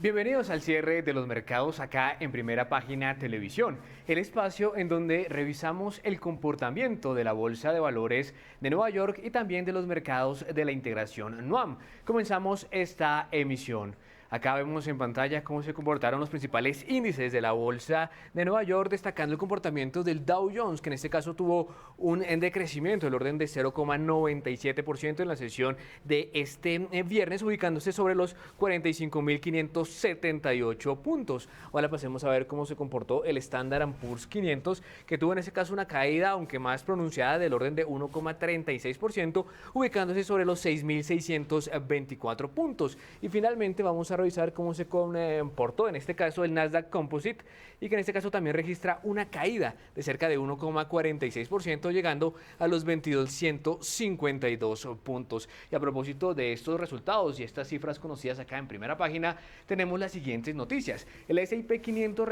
Bienvenidos al cierre de los mercados acá en Primera Página Televisión, el espacio en donde revisamos el comportamiento de la Bolsa de Valores de Nueva York y también de los mercados de la integración NUAM. Comenzamos esta emisión. Acá vemos en pantalla cómo se comportaron los principales índices de la Bolsa de Nueva York, destacando el comportamiento del Dow Jones, que en este caso tuvo un decrecimiento del orden de 0,97% en la sesión de este viernes, ubicándose sobre los 45.578 puntos. Ahora pasemos a ver cómo se comportó el Standard & Poor's 500, que tuvo en ese caso una caída, aunque más pronunciada, del orden de 1,36%, ubicándose sobre los 6.624 puntos. Y finalmente vamos a revisar cómo se comportó en este caso el Nasdaq Composite, y que en este caso también registra una caída de cerca de 1,46%, llegando a los 22.152 puntos. Y a propósito de estos resultados y estas cifras conocidas acá en Primera Página, tenemos las siguientes noticias. El S&P 500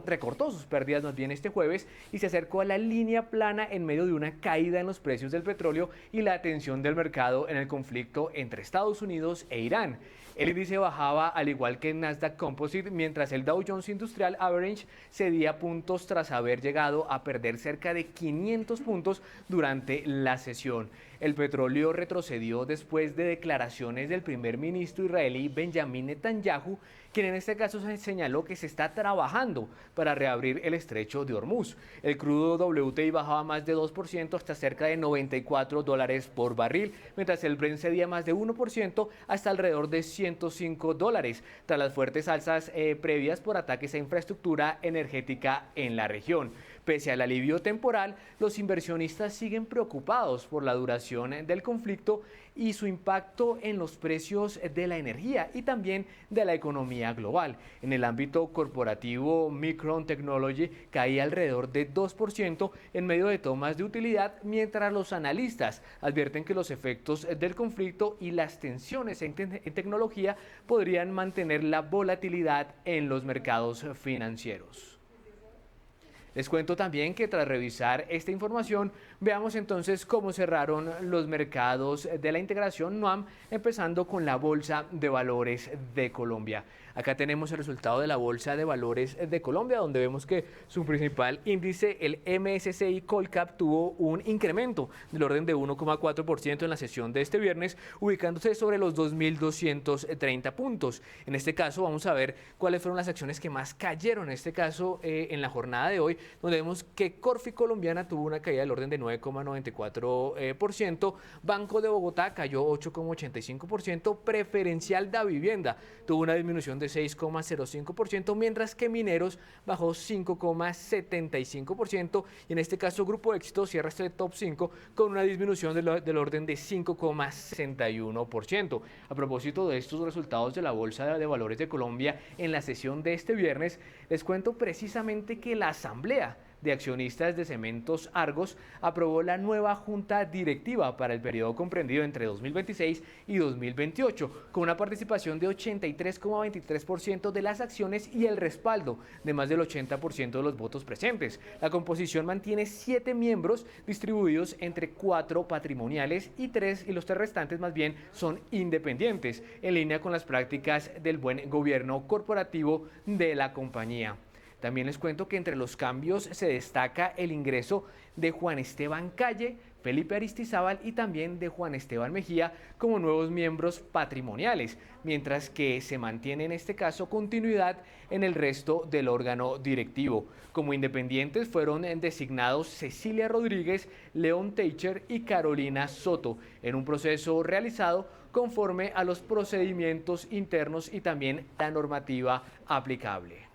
recortó sus pérdidas más bien este jueves y se acercó a la línea plana en medio de una caída en los precios del petróleo y la atención del mercado en el conflicto entre Estados Unidos e Irán. El índice bajaba al igual que el Nasdaq Composite, mientras el Dow Jones Industrial Average cedía puntos tras haber llegado a perder cerca de 500 puntos durante la sesión. El petróleo retrocedió después de declaraciones del primer ministro israelí Benjamin Netanyahu, quien en este caso señaló que se está trabajando para reabrir el estrecho de Hormuz. El crudo WTI bajaba más de 2% hasta cerca de $94 por barril, mientras el Brent cedía más de 1% hasta alrededor de $105, tras las fuertes alzas previas por ataques a infraestructura energética en la región. Pese al alivio temporal, los inversionistas siguen preocupados por la duración del conflicto y su impacto en los precios de la energía y también de la economía global. En el ámbito corporativo, Micron Technology caía alrededor de 2% en medio de tomas de utilidad, mientras los analistas advierten que los efectos del conflicto y las tensiones en tecnología podrían mantener la volatilidad en los mercados financieros. Les cuento también que tras revisar esta información, veamos entonces cómo cerraron los mercados de la integración NUAM, empezando con la Bolsa de Valores de Colombia. Acá tenemos el resultado de la Bolsa de Valores de Colombia, donde vemos que su principal índice, el MSCI Colcap, tuvo un incremento del orden de 1,4% en la sesión de este viernes, ubicándose sobre los 2.230 puntos. En este caso vamos a ver cuáles fueron las acciones que más cayeron, en este caso en la jornada de hoy, donde vemos que Corfi Colombiana tuvo una caída del orden de 9,94%, Banco de Bogotá cayó 8,85%, Preferencial Da Vivienda tuvo una disminución de 6,05%, mientras que Mineros bajó 5,75%, y en este caso Grupo Éxito cierra este top 5 con una disminución del orden de 5,61%. A propósito de estos resultados de la Bolsa de Valores de Colombia en la sesión de este viernes, les cuento precisamente que la Asamblea de Accionistas de Cementos Argos aprobó la nueva junta directiva para el periodo comprendido entre 2026 y 2028, con una participación de 83,23% de las acciones y el respaldo de más del 80% de los votos presentes. La composición mantiene 7 miembros distribuidos entre 4 patrimoniales y los 3 restantes más bien son independientes, en línea con las prácticas del buen gobierno corporativo de la compañía. También les cuento que entre los cambios se destaca el ingreso de Juan Esteban Calle, Felipe Aristizábal y también de Juan Esteban Mejía como nuevos miembros patrimoniales, mientras que se mantiene en este caso continuidad en el resto del órgano directivo. Como independientes fueron designados Cecilia Rodríguez, León Teicher y Carolina Soto, en un proceso realizado conforme a los procedimientos internos y también la normativa aplicable.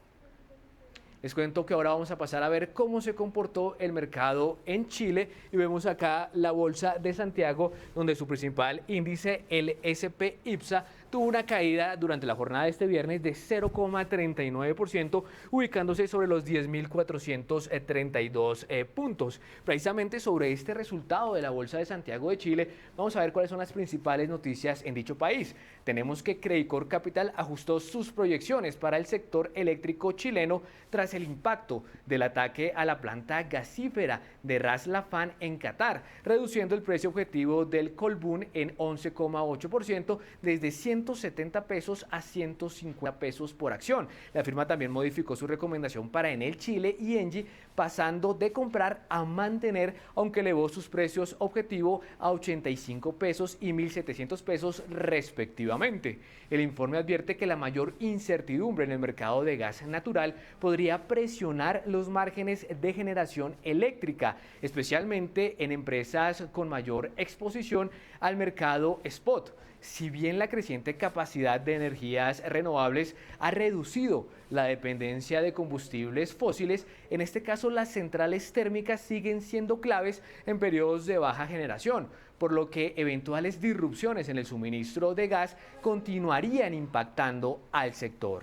Les cuento que ahora vamos a pasar a ver cómo se comportó el mercado en Chile, y vemos acá la Bolsa de Santiago, donde su principal índice, el SP IPSA, tuvo una caída durante la jornada de este viernes de 0,39%, ubicándose sobre los 10.432 puntos. Precisamente sobre este resultado de la Bolsa de Santiago de Chile, vamos a ver cuáles son las principales noticias en dicho país. Tenemos que Credicorp Capital ajustó sus proyecciones para el sector eléctrico chileno tras el impacto del ataque a la planta gasífera de Ras Laffan en Qatar, reduciendo el precio objetivo del Colbún en 11,8% desde 170 pesos a 150 pesos por acción. La firma también modificó su recomendación para Enel Chile y Engie, pasando de comprar a mantener, aunque elevó sus precios objetivo a 85 pesos y 1.700 pesos respectivamente. El informe advierte que la mayor incertidumbre en el mercado de gas natural podría presionar los márgenes de generación eléctrica, especialmente en empresas con mayor exposición al mercado spot. Si bien la creciente capacidad de energías renovables ha reducido la dependencia de combustibles fósiles, en este caso las centrales térmicas siguen siendo claves en periodos de baja generación, por lo que eventuales disrupciones en el suministro de gas continuarían impactando al sector.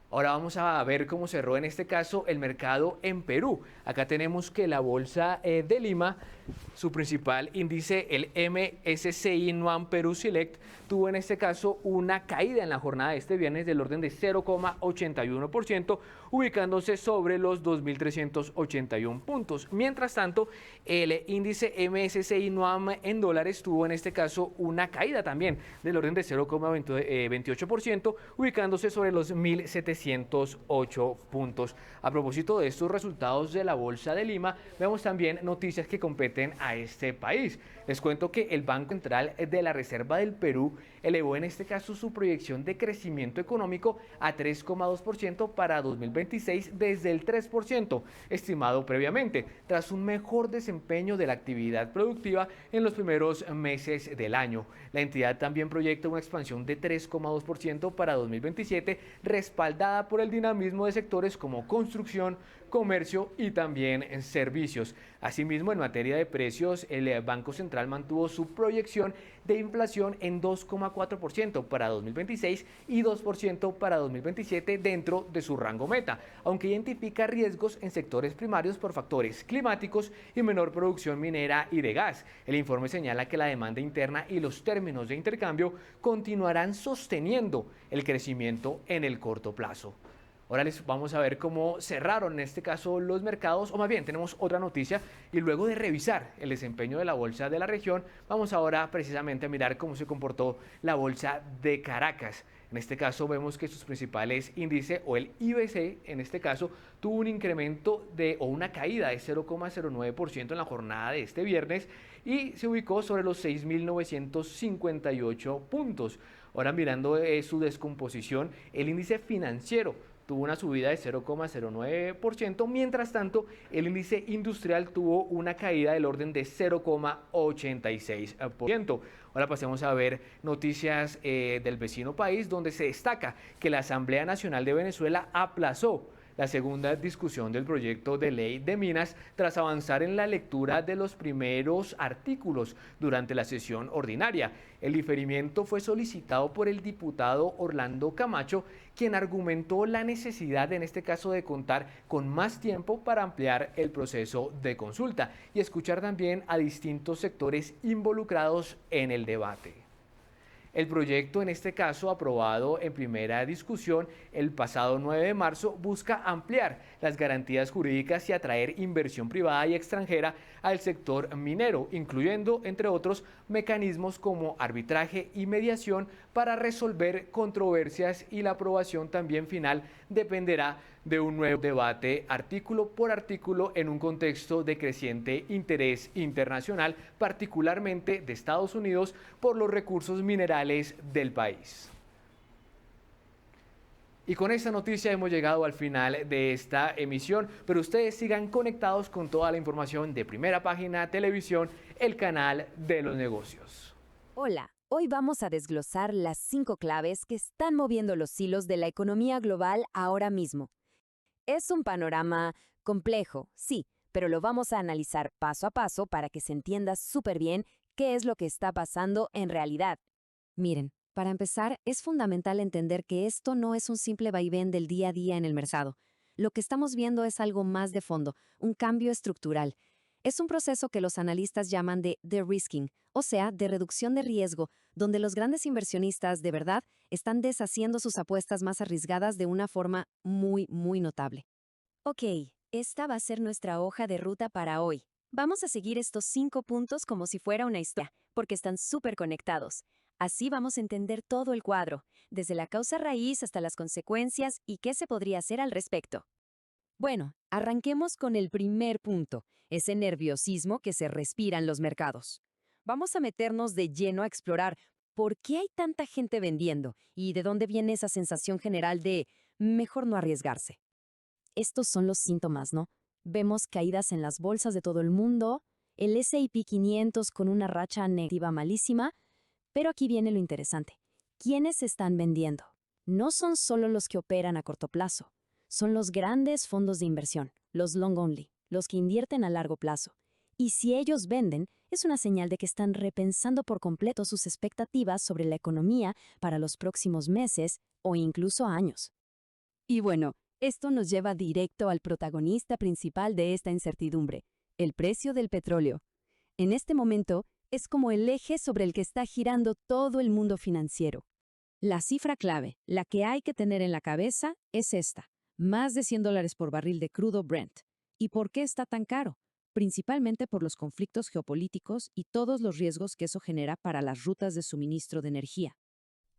Ahora vamos a ver cómo cerró en este caso el mercado en Perú. Acá tenemos que la bolsa de Lima, su principal índice, el MSCI Nuam Perú Select, tuvo en este caso una caída en la jornada de este viernes del orden de 0,81%, ubicándose sobre los 2.381 puntos. Mientras tanto, el índice MSCI Nuam en dólares tuvo en este caso una caída también del orden de 0,28%, ubicándose sobre los 1.708 puntos. A propósito de estos resultados de la Bolsa de Lima, vemos también noticias que competen a este país. Les cuento que el Banco Central de la Reserva del Perú elevó en este caso su proyección de crecimiento económico a 3,2% para 2026 desde el 3% estimado previamente, tras un mejor desempeño de la actividad productiva en los primeros meses del año. La entidad también proyecta una expansión de 3,2% para 2027, respaldada por el dinamismo de sectores como construcción, comercio y también en servicios. Asimismo, en materia de precios, el Banco Central mantuvo su proyección de inflación en 2,4% para 2026 y 2% para 2027 dentro de su rango meta, aunque identifica riesgos en sectores primarios por factores climáticos y menor producción minera y de gas. El informe señala que la demanda interna y los términos de intercambio continuarán sosteniendo el crecimiento en el corto plazo. Ahora les vamos a ver cómo cerraron en este caso los mercados, o más bien tenemos otra noticia, y luego de revisar el desempeño de la bolsa de la región, vamos ahora precisamente a mirar cómo se comportó la bolsa de Caracas. En este caso vemos que sus principales índices, o el IBC en este caso, tuvo un incremento o una caída de 0,09% en la jornada de este viernes y se ubicó sobre los 6.958 puntos. Ahora mirando su descomposición, el índice financiero tuvo una subida de 0,09%, mientras tanto el índice industrial tuvo una caída del orden de 0,86%. Ahora pasemos a ver noticias del vecino país, donde se destaca que la Asamblea Nacional de Venezuela aplazó la segunda discusión del proyecto de ley de minas tras avanzar en la lectura de los primeros artículos durante la sesión ordinaria. El diferimiento fue solicitado por el diputado Orlando Camacho, quien argumentó la necesidad en este caso de contar con más tiempo para ampliar el proceso de consulta y escuchar también a distintos sectores involucrados en el debate. El proyecto, en este caso aprobado en primera discusión el pasado 9 de marzo, busca ampliar las garantías jurídicas y atraer inversión privada y extranjera al sector minero, incluyendo, entre otros, mecanismos como arbitraje y mediación para resolver controversias, y la aprobación también final dependerá de un nuevo debate artículo por artículo en un contexto de creciente interés internacional, particularmente de Estados Unidos, por los recursos minerales del país. Y con esta noticia hemos llegado al final de esta emisión, pero ustedes sigan conectados con toda la información de Primera Página Televisión, el canal de los negocios. Hola, hoy vamos a desglosar las 5 claves que están moviendo los hilos de la economía global ahora mismo. Es un panorama complejo, sí, pero lo vamos a analizar paso a paso para que se entienda súper bien qué es lo que está pasando en realidad. Miren, para empezar, es fundamental entender que esto no es un simple vaivén del día a día en el mercado. Lo que estamos viendo es algo más de fondo, un cambio estructural. Es un proceso que los analistas llaman de de-risking, o sea, de reducción de riesgo, donde los grandes inversionistas de verdad están deshaciendo sus apuestas más arriesgadas de una forma muy notable. Ok, esta va a ser nuestra hoja de ruta para hoy. Vamos a seguir estos 5 puntos como si fuera una historia, porque están súper conectados. Así vamos a entender todo el cuadro, desde la causa raíz hasta las consecuencias y qué se podría hacer al respecto. Bueno, arranquemos con el primer punto, ese nerviosismo que se respira en los mercados. Vamos a meternos de lleno a explorar por qué hay tanta gente vendiendo y de dónde viene esa sensación general de mejor no arriesgarse. Estos son los síntomas, ¿no? Vemos caídas en las bolsas de todo el mundo, el S&P 500 con una racha negativa malísima, pero aquí viene lo interesante. ¿Quiénes están vendiendo? No son solo los que operan a corto plazo, son los grandes fondos de inversión, los long only, los que invierten a largo plazo. Y si ellos venden, es una señal de que están repensando por completo sus expectativas sobre la economía para los próximos meses o incluso años. Y bueno, esto nos lleva directo al protagonista principal de esta incertidumbre, el precio del petróleo. En este momento, es como el eje sobre el que está girando todo el mundo financiero. La cifra clave, la que hay que tener en la cabeza, es esta: más de $100 por barril de crudo Brent. ¿Y por qué está tan caro? Principalmente por los conflictos geopolíticos y todos los riesgos que eso genera para las rutas de suministro de energía.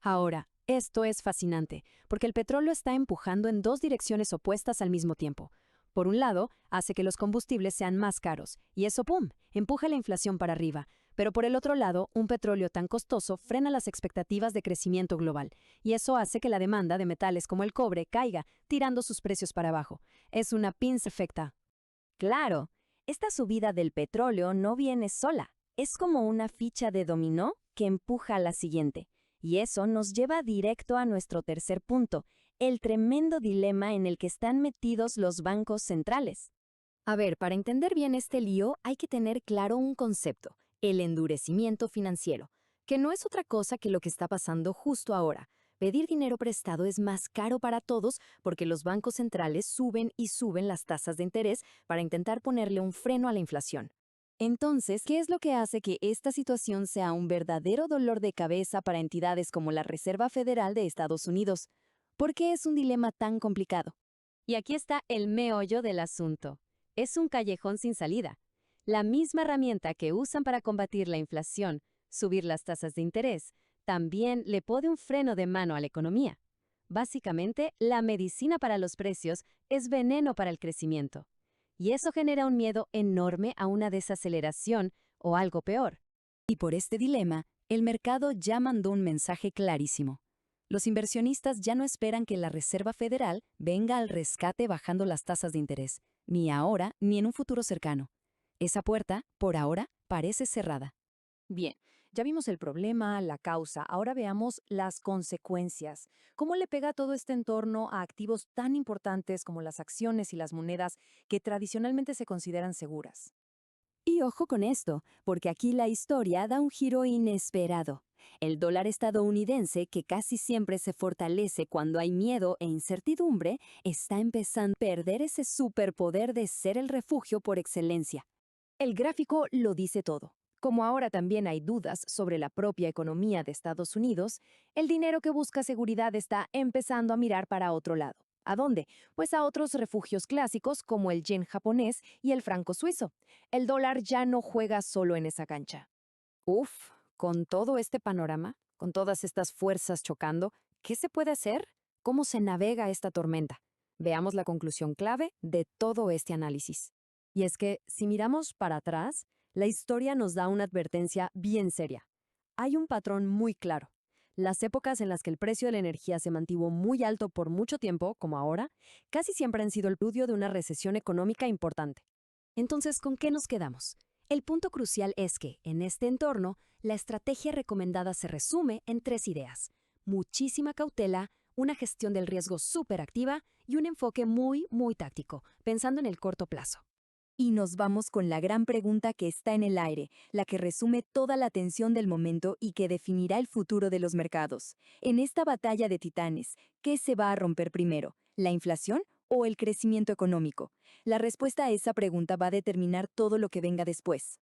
Ahora, esto es fascinante, porque el petróleo está empujando en dos direcciones opuestas al mismo tiempo. Por un lado, hace que los combustibles sean más caros, y eso, ¡pum!, empuja la inflación para arriba. Pero por el otro lado, un petróleo tan costoso frena las expectativas de crecimiento global, y eso hace que la demanda de metales como el cobre caiga, tirando sus precios para abajo. Es una pinza perfecta. Claro, esta subida del petróleo no viene sola. Es como una ficha de dominó que empuja a la siguiente. Y eso nos lleva directo a nuestro tercer punto, el tremendo dilema en el que están metidos los bancos centrales. A ver, para entender bien este lío hay que tener claro un concepto, el endurecimiento financiero, que no es otra cosa que lo que está pasando justo ahora. Pedir dinero prestado es más caro para todos porque los bancos centrales suben y suben las tasas de interés para intentar ponerle un freno a la inflación. Entonces, ¿qué es lo que hace que esta situación sea un verdadero dolor de cabeza para entidades como la Reserva Federal de Estados Unidos? ¿Por qué es un dilema tan complicado? Y aquí está el meollo del asunto. Es un callejón sin salida. La misma herramienta que usan para combatir la inflación, subir las tasas de interés, también le pone un freno de mano a la economía. Básicamente, la medicina para los precios es veneno para el crecimiento. Y eso genera un miedo enorme a una desaceleración o algo peor. Y por este dilema, el mercado ya mandó un mensaje clarísimo. Los inversionistas ya no esperan que la Reserva Federal venga al rescate bajando las tasas de interés, ni ahora ni en un futuro cercano. Esa puerta, por ahora, parece cerrada. Bien, ya vimos el problema, la causa, ahora veamos las consecuencias. ¿Cómo le pega todo este entorno a activos tan importantes como las acciones y las monedas que tradicionalmente se consideran seguras? Y ojo con esto, porque aquí la historia da un giro inesperado. El dólar estadounidense, que casi siempre se fortalece cuando hay miedo e incertidumbre, está empezando a perder ese superpoder de ser el refugio por excelencia. El gráfico lo dice todo. Como ahora también hay dudas sobre la propia economía de Estados Unidos, el dinero que busca seguridad está empezando a mirar para otro lado. ¿A dónde? Pues a otros refugios clásicos como el yen japonés y el franco suizo. El dólar ya no juega solo en esa cancha. Uf, con todo este panorama, con todas estas fuerzas chocando, ¿qué se puede hacer? ¿Cómo se navega esta tormenta? Veamos la conclusión clave de todo este análisis. Y es que, si miramos para atrás, la historia nos da una advertencia bien seria. Hay un patrón muy claro. Las épocas en las que el precio de la energía se mantuvo muy alto por mucho tiempo, como ahora, casi siempre han sido el preludio de una recesión económica importante. Entonces, ¿con qué nos quedamos? El punto crucial es que, en este entorno, la estrategia recomendada se resume en tres ideas: muchísima cautela, una gestión del riesgo súper activa y un enfoque muy táctico, pensando en el corto plazo. Y nos vamos con la gran pregunta que está en el aire, la que resume toda la tensión del momento y que definirá el futuro de los mercados. En esta batalla de titanes, ¿qué se va a romper primero? ¿La inflación o el crecimiento económico? La respuesta a esa pregunta va a determinar todo lo que venga después.